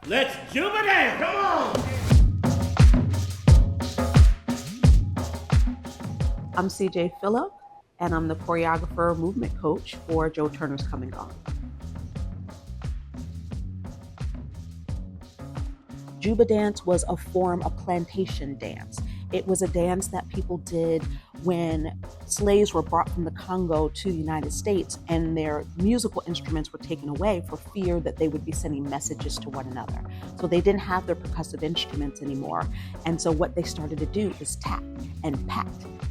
Let's Juba dance, come on! I'm CJay Phillip, and I'm the choreographer movement coach for Joe Turner's Come and Gone. Juba dance was a form of plantation dance. It was a dance that people did when slaves were brought from the Congo to the United States and their musical instruments were taken away for fear that they would be sending messages to one another. So they didn't have their percussive instruments anymore. And so what they started to do is tap and pat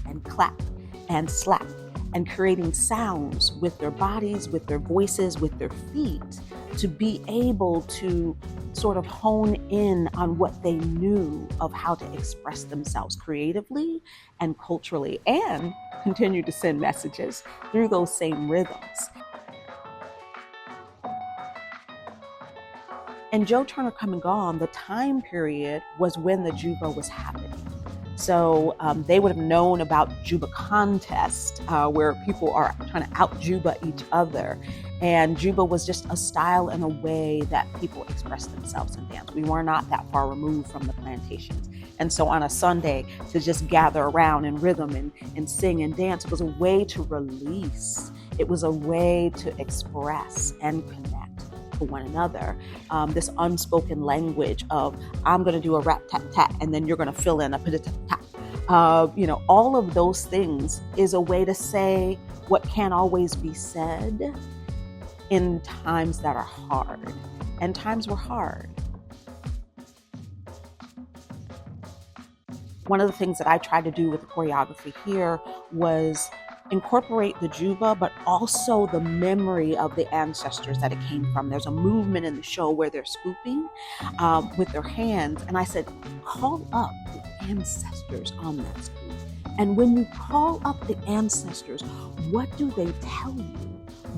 and clap and slap and creating sounds with their bodies, with their voices, with their feet to be able to sort of hone in on what they knew of how to express themselves creatively and culturally and continue to send messages through those same rhythms. In Joe Turner Come and Gone, the time period was when the Juba was happening. So they would have known about Juba contest where people are trying to out-Juba each other. And Juba was just a style and a way that people expressed themselves in dance. We were not that far removed from the plantations. And so on a Sunday, to just gather around in rhythm and sing and dance, it was a way to release. It was a way to express and connect to one another. This unspoken language of, I'm going to do a rat-tat-tat, and then you're going to fill in a pit-tat-tat. All of those things is a way to say what can't always be said in times that are hard. And times were hard. One of the things that I tried to do with the choreography here was incorporate the Juba, but also the memory of the ancestors that it came from. There's a movement in the show where they're scooping with their hands. And I said, call up the ancestors on that scoop. And when you call up the ancestors, what do they tell you?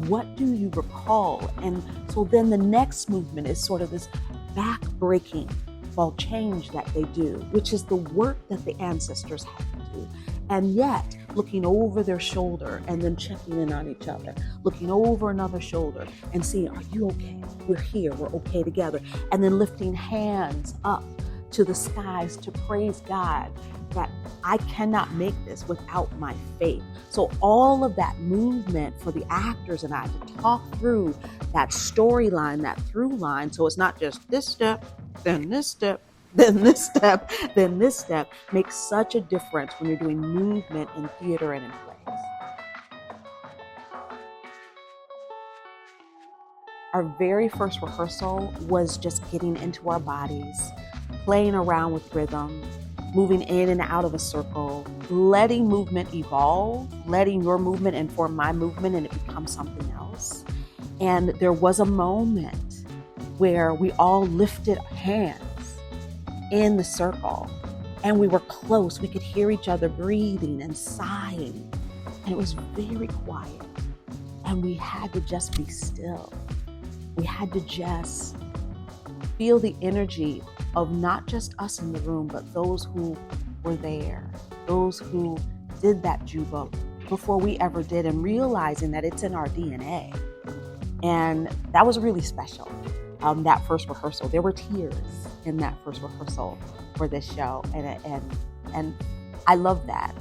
What do you recall? And so then the next movement is sort of this back-breaking ball change that they do, which is the work that the ancestors had to do. And yet, looking over their shoulder and then checking in on each other, looking over another shoulder and seeing, are you okay? We're here, we're okay together. And then lifting hands up to the skies to praise God that I cannot make this without my faith. So all of that movement for the actors and I to talk through that storyline, that through line, so it's not just this step, then this step, then this step, then this step, makes such a difference when you're doing movement in theater and in plays. Our very first rehearsal was just getting into our bodies, playing around with rhythm, moving in and out of a circle, letting movement evolve, letting your movement inform my movement and it becomes something else. And there was a moment where we all lifted hands in the circle and we were close. We could hear each other breathing and sighing. And it was very quiet. And we had to just be still. We had to just feel the energy of not just us in the room, but those who were there, those who did that Juba before we ever did, and realizing that it's in our DNA. And that was really special, that first rehearsal. There were tears in that first rehearsal for this show. And I love that.